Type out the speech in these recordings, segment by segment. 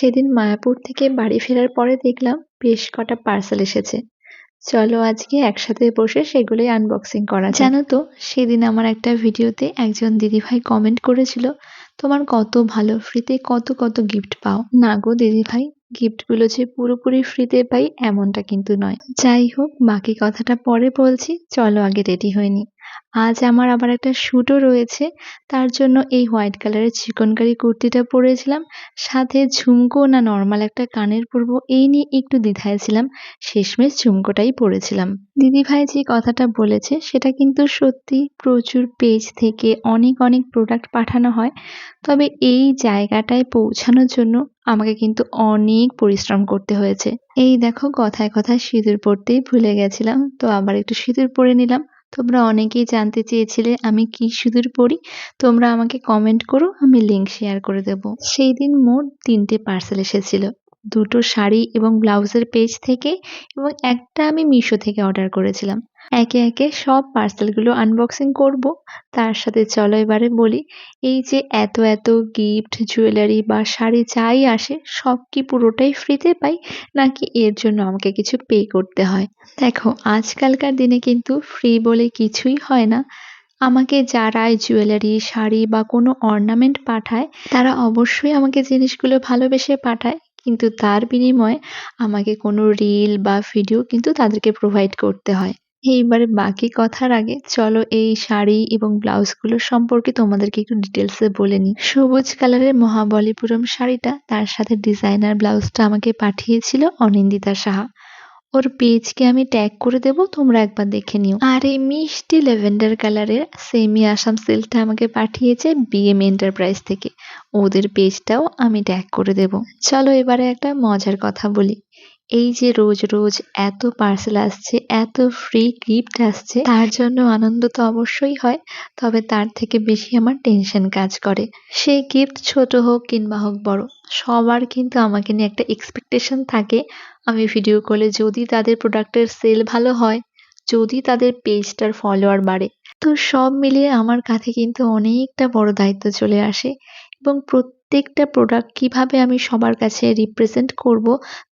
সেদিন মায়াপুর থেকে বাড়ি ফেরার পরে দেখলাম বেশ কটা পার্সেল এসেছে। চলো আজকে একসাথে বসে সেগুলোই আনবক্সিং করা যাক। জানো তো, সেদিন আমার একটা ভিডিওতে একজন দিদিভাই কমেন্ট করেছিল, তোমার কত ভালো, ফ্রিতে কত কত গিফট পাও। না গো দিদিভাই, গিফটগুলো যে পুরোপুরি ফ্রিতে পাই এমনটা কিন্তু নয়। যাই হোক, বাকি কথাটা পরে বলছি, চলো আগে রেডি হয়ে নিই। আজ আমার আবার একটা শ্যুটও রয়েছে, তার জন্য এই হোয়াইট কালারের চিকনকারি কুর্তিটা পরেছিলাম, সাথে ঝুমকো না নর্মাল একটা কানের পরবো এই নিয়ে একটু দ্বিধায় ছিলাম। শেষমেশ ঝুমকোটাই পরেছিলাম। দিদিভাই যে কথাটা বলেছে সেটা কিন্তু সত্যি, প্রচুর পেজ থেকে অনেক অনেক প্রোডাক্ট পাঠানো হয়, তবে এই জায়গাটায় পৌঁছানোর জন্য আমাকে কিন্তু অনেক পরিশ্রম করতে হয়েছে। এই দেখো, কথায় কথায় সিঁদুর পরতেই ভুলে গেছিলাম, তো আবার একটু সিঁদুর পরে নিলাম। তোমরা অনেকেই জানতে চেয়েছিলে আমি কি সিঁদুর পরি, তোমরা আমাকে কমেন্ট করো, আমি লিংক শেয়ার করে দেব। সেই দিন মোট 3টে পার্সেল এসেছিল, 2টো শাড়ি এবং ব্লাউজের পেজ থেকে, এবং একটা আমি মিশো থেকে অর্ডার করেছিলাম। একে একে সব পার্সেলগুলো আনবক্সিং করব। তার সাথে চলো এবারে বলি, এই যে এত এত গিফট, জুয়েলারি বা শাড়ি যাই আসে সব কি পুরোটাই ফ্রিতে পাই, নাকি এর জন্য আমাকে কিছু পে করতে হয়? দেখো, আজকালকার দিনে কিন্তু ফ্রি বলে কিছুই হয় না। আমাকে যারাই জুয়েলারি, শাড়ি বা কোনো অর্নামেন্ট পাঠায় তারা অবশ্যই আমাকে জিনিসগুলো ভালোবেসে পাঠায়, কিন্তু তার বিনিময়ে আমাকে কোনো রিল বা ভিডিও কিন্তু তাদেরকে প্রোভাইড করতে হয়। এইবারে বাকি কথার আগে চলো এই শাড়ি এবং ব্লাউজগুলো সম্পর্কে তোমাদেরকে একটু ডিটেলসে বলে নিই। সবুজ কালারের মহাবলীপুরম শাড়িটা, তার সাথে ডিজাইনার ব্লাউজটা আমাকে পাঠিয়েছিল অনিন্দিতা সাহা। ওর পেজকে আমি ট্যাগ করে দেব, তোমরা একবার দেখে নিও। আর এই মিষ্টি ল্যাভেন্ডার কালারের সেমি আসাম সিল্কটা আমাকে পাঠিয়েছে বিএম এন্টারপ্রাইজ থেকে, ওদের পেজটাও আমি ট্যাগ করে দেব। চলো এবারে একটা মজার কথা বলি। এই যে রোজ রোজ এত পার্সেল আসছে, এত ফ্রি গিফট আসছে, তার জন্য আনন্দ তো অবশ্যই হয়, তবে তার থেকে বেশি আমার টেনশন কাজ করে। সেই গিফট ছোট হোক কিংবা হোক বড়, সবার কিন্তু আমাকে নিয়ে একটা এক্সপেকটেশন থাকে। আমি ভিডিও কলে যদি তাদের প্রোডাক্টের সেল ভালো হয়, যদি তাদের পেজটার ফলোয়ার বাড়ে, তো সব মিলিয়ে আমার কাঁধে কিন্তু অনেকটা বড় দায়িত্ব চলে আসে, এবং প্রত্যেকটা প্রোডাক্ট কিভাবে আমি সবার কাছে রিপ্রেজেন্ট করব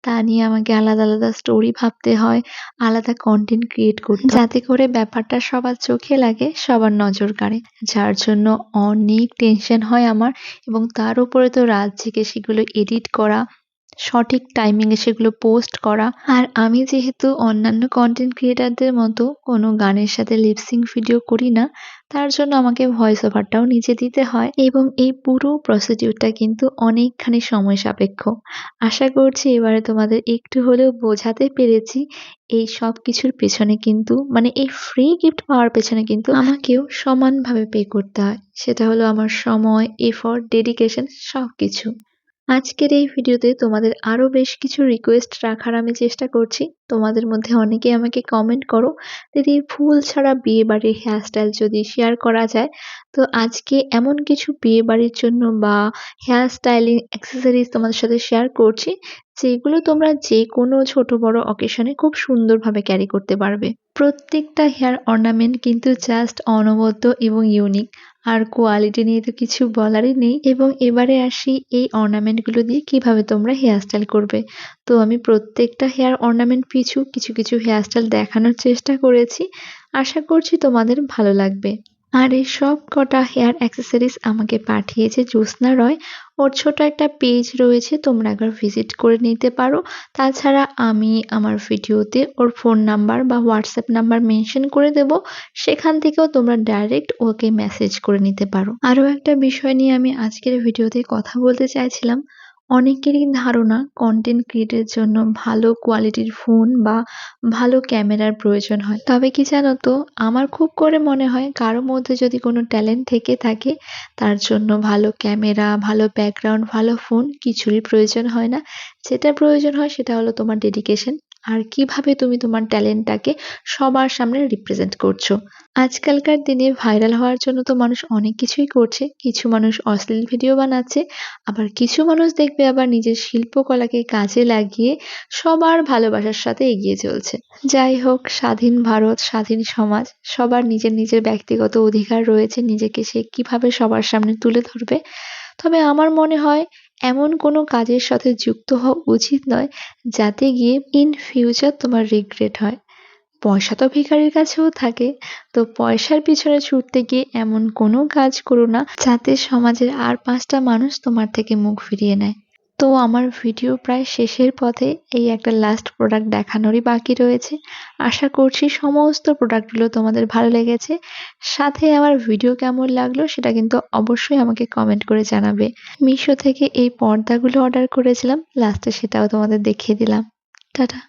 তা নিয়ে আমাকে আলাদা আলাদা স্টোরি ভাবতে হয়, আলাদা কন্টেন্ট ক্রিয়েট করতে হয়, যাতে করে ব্যাপারটা সবার চোখে লাগে, সবার নজর কাড়ে। যার জন্য অনেক টেনশন হয় আমার, এবং তার উপরে তো রাত জেগে সেগুলো এডিট করা, সঠিক টাইমিং এ সেগুলো পোস্ট করা। আর আমি যেহেতু অন্যান্য কন্টেন্ট ক্রিয়েটরদের মতো কোনো গানের সাথে লিপসিং ভিডিও করি না, তার জন্য আমাকে ভয়েস ওভারটাও নিজে দিতে হয়, এবং এই পুরো প্রসিডিউরটা কিন্তু অনেকখানি সময় সাপেক্ষ। আশা করছি এবারে তোমাদের একটু হলেও বোঝাতে পেরেছি। এই সব কিছুর পেছনে কিন্তু, মানে এই ফ্রি গিফট পাওয়ার পেছনে কিন্তু আমাকেও সমানভাবে পে করতে হয়। সেটা হলো আমার সময়, এফর্ট, ডেডিকেশন সবকিছু। আজকের এই ভিডিওতে তোমাদের আরো বেশ কিছু রিকোয়েস্ট রাখার আমি চেষ্টা করছি। তোমাদের মধ্যে অনেকে আমাকে কমেন্ট করো, দিদি ফুল ছাড়া বিয়ে বাড়ির হেয়ারস্টাইল যদি শেয়ার করা যায়। তো আজকে এমন কিছু বিয়ে বাড়ির জন্য বা হেয়ার স্টাইলিং অ্যাক্সেসরিজ তোমাদের সাথে শেয়ার করছি, যেগুলো তোমরা যে কোনো ছোট বড় অকেশনে খুব সুন্দরভাবে ক্যারি করতে পারবে। প্রত্যেকটা হেয়ার অর্নামেন্ট কিন্তু জাস্ট অনবদ্য এবং ইউনিক, আর কোয়ালিটি নিয়ে তো কিছু বলারই নেই। এবং এবারে আসি এই অর্নামেন্টগুলো দিয়ে কিভাবে তোমরা হেয়ার স্টাইল করবে। তো আমি প্রত্যেকটা হেয়ার অর্নামেন্ট পিছু কিছু কিছু হেয়ার স্টাইল দেখানোর চেষ্টা করেছি, আশা করছি তোমাদের ভালো লাগবে। আর এই সব কটা হেয়ার অ্যাক্সেসরিজ আমাকে পাঠিয়েছে জ্যোৎস্না রয়। ওর ছোট একটা পেজ রয়েছে, তোমরা একবার ভিজিট করে নিতে পারো। তাছাড়া আমি আমার ভিডিওতে ওর ফোন নাম্বার বা হোয়াটসঅ্যাপ নাম্বার মেনশন করে দেব, সেখান থেকেও তোমরা ডাইরেক্ট ওকে মেসেজ করে নিতে পারো। আরো একটা বিষয় নিয়ে আমি আজকের ভিডিওতে কথা বলতে চাইছিলাম। অনেকেরই ধারণা কন্টেন্ট ক্রিয়েটের জন্য ভালো কোয়ালিটির ফোন বা ভালো ক্যামেরার প্রয়োজন হয়, তবে কি জানো তো, আমার খুব করে মনে হয় কারো মধ্যে যদি কোনো ট্যালেন্ট থেকে থাকে, তার জন্য ভালো ক্যামেরা, ভালো ব্যাকগ্রাউন্ড, ভালো ফোন কিছুরই প্রয়োজন হয় না। যেটা প্রয়োজন হয় সেটা হলো তোমার ডেডিকেশন, আর কিভাবে তুমি তোমার ট্যালেন্টটাকে সবার সামনে রিপ্রেজেন্ট করছো। আজকালকার দিনে ভাইরাল হওয়ার জন্য তো মানুষ অনেক কিছুই করছে, কিছু মানুষ অশ্লীল ভিডিও বানাচ্ছে, আবার কিছু মানুষ দেখবে আবার নিজের শিল্পকলাকে কাজে লাগিয়ে সবার ভালোবাসার সাথে এগিয়ে চলছে। যাই হোক, স্বাধীন ভারত, স্বাধীন সমাজ, সবার নিজের নিজের ব্যক্তিগত অধিকার রয়েছে নিজেকে সে কিভাবে সবার সামনে তুলে ধরবে। তবে আমার মনে হয় এমন কোনো কাজের সাথে যুক্ত হওয়া উচিত নয় যাতে গিয়ে ইন ফিউচার তোমার রিগ্রেট হয়। পয়সা তো ভিখারির কাছেও থাকে, তো পয়সার পিছনে ছুটতে গিয়ে এমন কোনো কাজ করো না যাতে সমাজের আর 5টা মানুষ তোমার থেকে মুখ ফিরিয়ে নেয়। তো আমার ভিডিও প্রায় শেষের পথে, এই একটা লাস্ট প্রোডাক্ট দেখানোরই বাকি রয়েছে। আশা করছি সমস্ত প্রোডাক্টগুলো তোমাদের ভালো লেগেছে। সাথে আমার ভিডিও কেমন লাগলো সেটা কিন্তু অবশ্যই আমাকে কমেন্ট করে জানাবে। মিশো থেকে এই পর্দাগুলো অর্ডার করেছিলাম, লাস্টে সেটাও তোমাদের দেখিয়ে দিলাম। টাটা।